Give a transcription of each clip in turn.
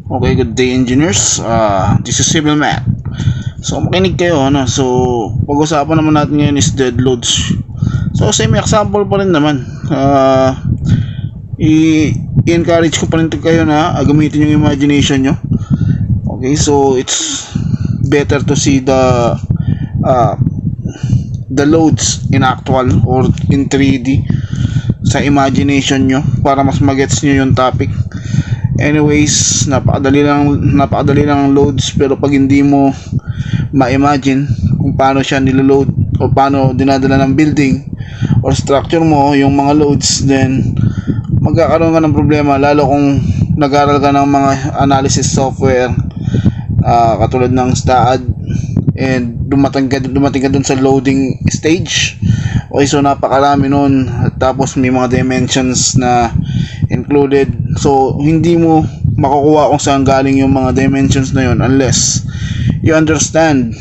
Okay, good day engineers. This is Civil Matt. So makinig kayo, ano. So pag-usapan naman natin ngayon is dead loads. So same example pa rin naman. I-encourage ko pa rin kayo na gamitin yung imagination nyo. Okay, so it's better to see the loads in actual or in 3D sa imagination nyo para mas magets nyo yung topic. Anyways, napakadali lang ang loads, pero pag hindi mo ma-imagine kung paano siya niloload o paano dinadala ng building or structure mo yung mga loads, then magkakaroon ka ng problema, lalo kung nag-aral ka ng mga analysis software katulad ng STAAD and dumating ka dun sa loading stage. Okay, so napakarami nun, tapos may mga dimensions na included, so hindi mo makukuha kung saan galing yung mga dimensions na yun unless you understand,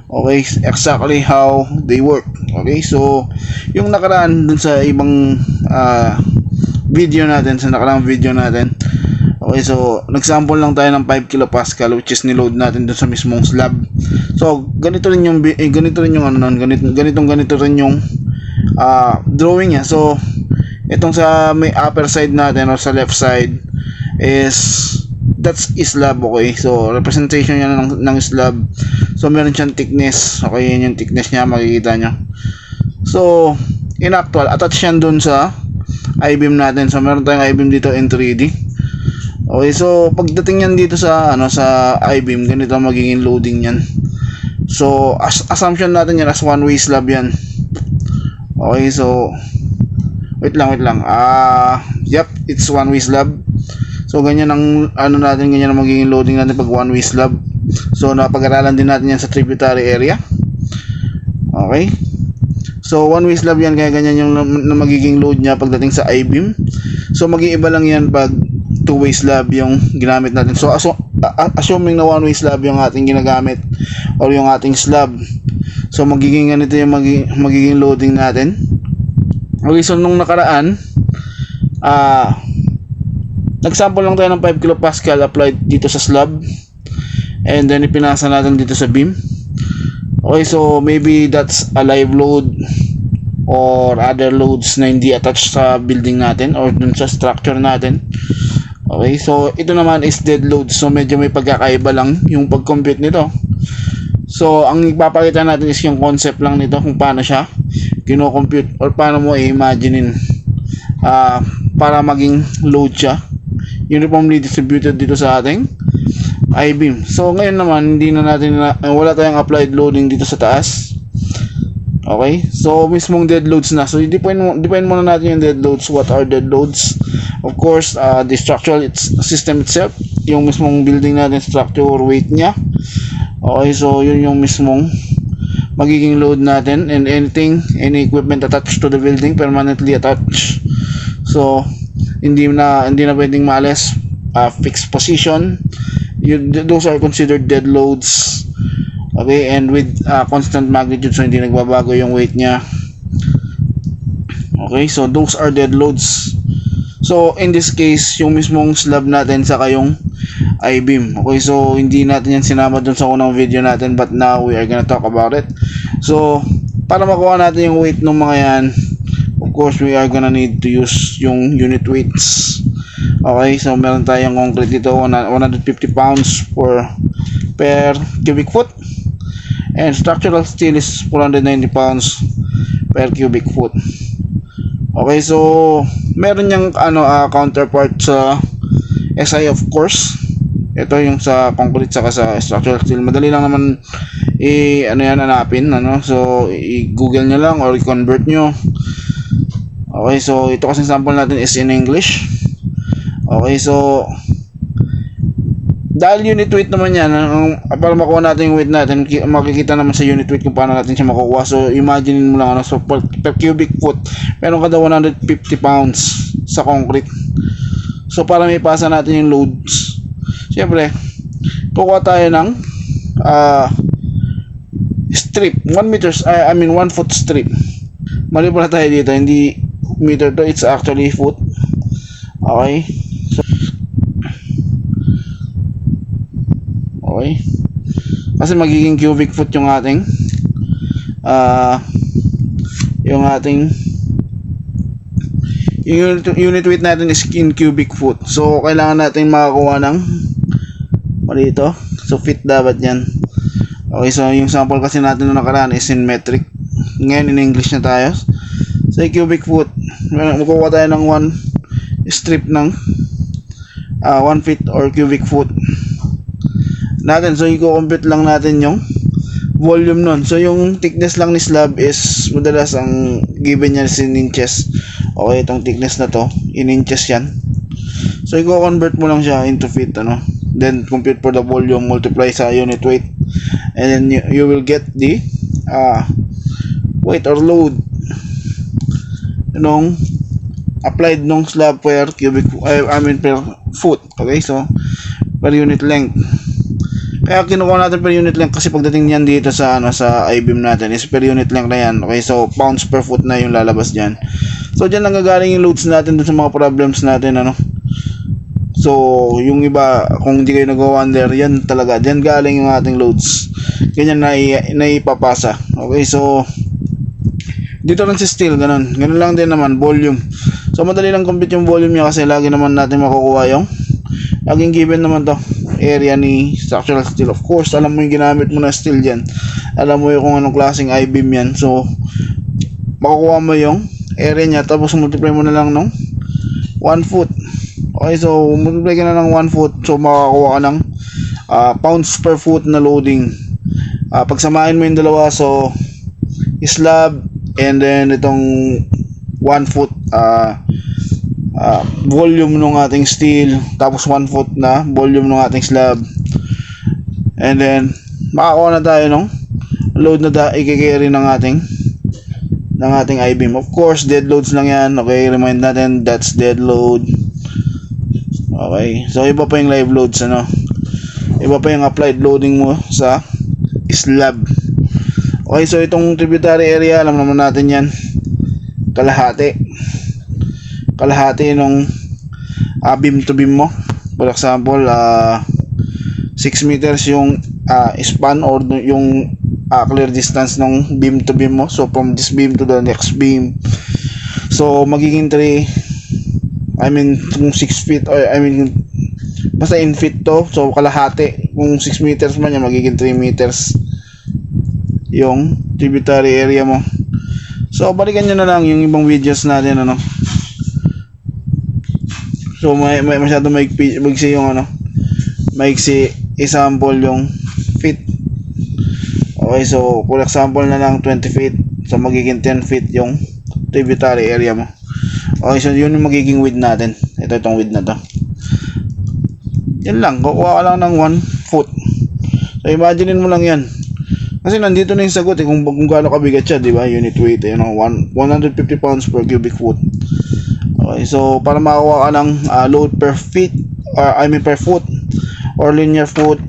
okay, exactly how they work. Okay, so yung nakaraan dun sa ibang video natin, okay, so nag-sample lang tayo ng 5 kilopascal which is niload natin dun sa mismong slab. So ganito rin yung drawing niya. So itong sa may upper side natin or sa left side that's slab. Okay, so representation niya ng slab. So meron siyang thickness. Okay, yun yung thickness niya, makikita nyo. So in actual, attach yan dun sa I-beam natin. So meron tayong I-beam dito in 3D. Okay, so pagdating yan dito sa sa I-beam, ganito magiging loading yan. So assumption natin yan as one way slab yan. Okay, so wait lang. Yep, it's one way slab. So ganyan ang ganyan ang magiging loading natin pag one way slab. So napag-aralan din natin yan sa tributary area. Okay, so one way slab yan, kaya ganyan yung magiging load niya pagdating sa I-beam. So mag-iiba lang yan pag two way slab yung ginamit natin. So assuming na one way slab yung ating ginagamit or yung ating slab, so magiging ganito yung magiging loading natin. Okay, so nung nakaraan nag-sample lang tayo ng 5 kilopascal applied dito sa slab, and then ipinasa natin dito sa beam. Okay, so maybe that's a live load or other loads na hindi attached sa building natin or dun sa structure natin. Okay, so ito naman is dead load. So medyo may pagkakaiba lang yung pag-compute nito. So ang ipapakita natin is yung concept lang nito, kung paano siya kino-compute or paano mo i-imaginein para maging load siya uniformly distributed dito sa ating I-beam. So ngayon naman wala tayong applied loading dito sa taas. Okay, so mismong dead loads na. So define muna natin yung dead loads. What are dead loads? Of course, the structural system itself, yung mismong building natin, structure weight niya. Okay, so yun yung mismong magiging load natin, and any equipment attached to the building, permanently attached. So hindi na pwedeng maalis, fixed position. Those are considered dead loads. Okay, and with constant magnitude, so hindi nagbabago yung weight niya. Okay, so those are dead loads. So in this case, yung mismong slab natin saka yung I-beam. Okay, so hindi natin yan sinama dun sa unang video natin, but now we are gonna talk about it. So para makuha natin yung weight ng mga yan, of course we are gonna need to use yung unit weights. Okay, so meron tayong concrete dito, 150 pounds per cubic foot, and structural steel is 490 pounds per cubic foot. Okay, so meron niyang counterpart sa SI, of course. Ito yung sa concrete saka sa structural steel. Madali lang naman hanapin, so i-google nyo lang or i-convert nyo. Okay, so ito kasi sample natin is in English. Okay, so dahil unit weight naman yan, para makuha natin yung weight natin, makikita naman sa unit weight kung paano natin siya makukuha. So imagine mo lang, so per cubic foot meron ka daw 150 pounds sa concrete. So para may pasa natin yung loads, siyempre kukuha tayo ng strip, 1 foot strip. Mali pala tayo dito, hindi meter to, it's actually foot. Okay, Okay? Kasi magiging cubic foot yung ating yung unit weight natin is in cubic foot. So kailangan natin makakuha ng dito. So feet dapat yan. Okay, so yung sample kasi natin na nakaraan is in metric. Ngayon in English na tayo. So cubic foot, makukuha tayo ng 1 strip ng 1 feet or cubic foot natin. So i-compute lang natin yung volume nun. So yung thickness lang ni slab is madalas ang given niya is in inches. Okay, itong thickness na to in inches yan. So i-convert mo lang siya into feet, then compute for the volume, multiply sa unit weight, and then you will get the weight or load nung applied nung slab per cubic per foot. Okay, so per unit length. Kaya kinukuha natin per unit length kasi pagdating niyan dito sa sa I-beam natin is per unit length na yan. Okay, so pounds per foot na yung lalabas diyan. So diyan lang gagaling yung loads natin dun sa mga problems natin, So yung iba kung hindi kayo nag-wonder, yan talaga diyan galing yung ating loads. Ganyan na ipapasa. Okay, so dito rin si steel, ganun lang din naman volume. So madali lang compute yung volume niya kasi lagi naman natin makukuha yung laging given naman to area ni structural steel. Of course, alam mo yung ginamit mo na steel dyan, alam mo yung kung anong klaseng I-beam yan. So makukuha mo yung area niya, tapos multiply mo na lang ng 1 foot. Okay, so multiply ka na ng 1 foot, so makakuha ka ng pounds per foot na loading. Pagsamahin mo yung dalawa, so slab and then itong 1 foot volume ng ating steel, tapos 1 foot na volume ng ating slab, and then makakuha na tayo ng load na i-carry ng ating I-beam. Of course, dead loads lang yan. Okay, remind natin that's dead load. Okay, so iba pa yung live loads, iba pa yung applied loading mo sa slab. Okay, so itong tributary area, alam naman natin yan, kalahati nung beam to beam mo. For example, 6 meters yung span or yung clear distance ng beam to beam mo. So from this beam to the next beam, so magiging 6 feet, or basta in feet to. So kalahati, kung 6 meters man yan, magiging 3 meters yung tributary area mo. So balikan nyo na lang yung ibang videos natin, So may masyado maigsi yung maigsi example yung feet. Okay, so for example na lang 20 feet, so magiging 10 feet yung tributary area mo. Okay, so yun yung magiging width natin. Itong width na to. Yan lang, kukuha ka lang ng 1 foot. So imaginein mo lang yan. Kasi nandito na yung sagot kung gaano kabigat siya, di ba? Unit weight, 150 pounds per cubic foot. Okay, so para makakuha ka ng load per feet, or per foot or linear foot,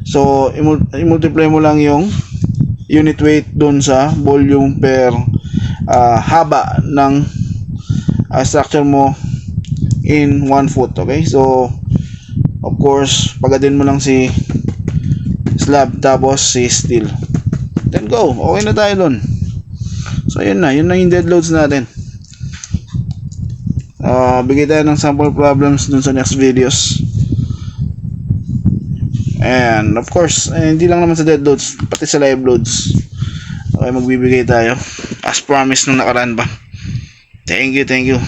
so i-multiply mo lang yung unit weight dun sa volume per haba ng structure mo in 1 foot. Okay, so of course pagadin mo lang si slab tapos si steel, then go, okay na tayo dun. So yun na yung dead loads natin. Bigay tayo ng sample problems dun sa next videos. And of course, hindi lang naman sa dead loads, pati sa live loads. Okay, magbibigay tayo as promised nung nakaraan ba. Thank you.